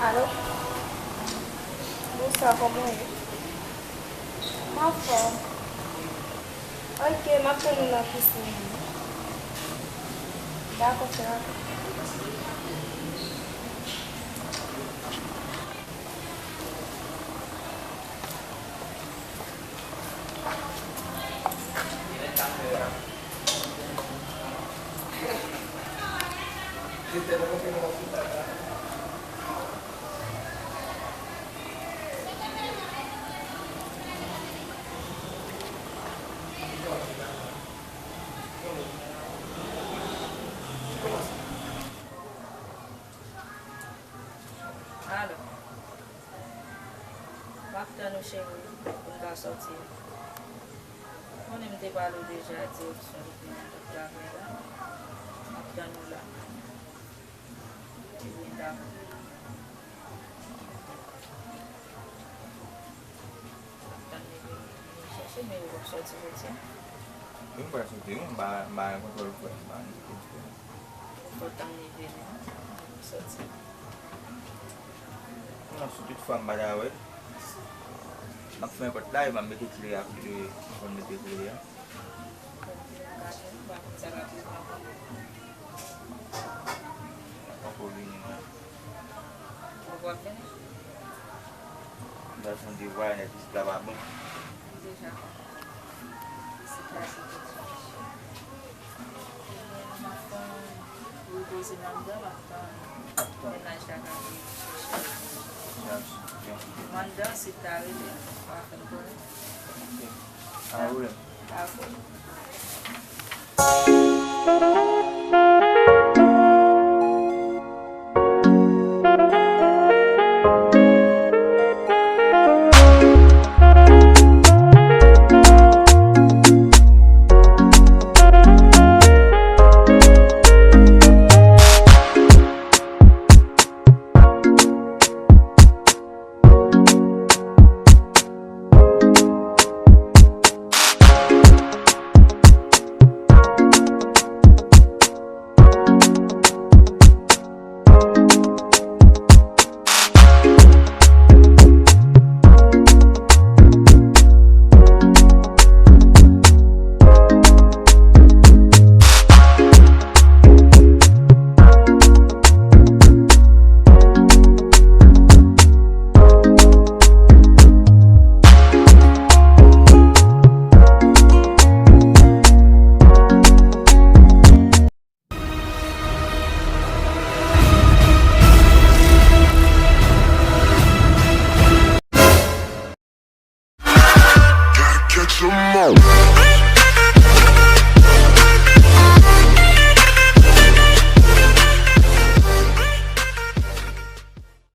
Allô? Bonsoir, comment est? Ma forme. Ok, ma peine la piscine. D'accord, c'est là. Allô, maintenant nous chez nous, on va sortir. On aime te parler déjà de direction de la là. Maintenant nous là. Et bien d'accord. Maintenant nous chercher, mais on va sortir aussi. Đúng và sự tiếng bà con tôi phải bà Faut temps de venir. Sortir. nó sự chút phần bà đào ấy mặc mẹ bật đây mà mấy cái chuyện ác thì còn mấy cái chuyện á có cô đi đã xong đi qua này thì là bà bưng Manda si Tari din. Pakan ko rin. à ui Ako.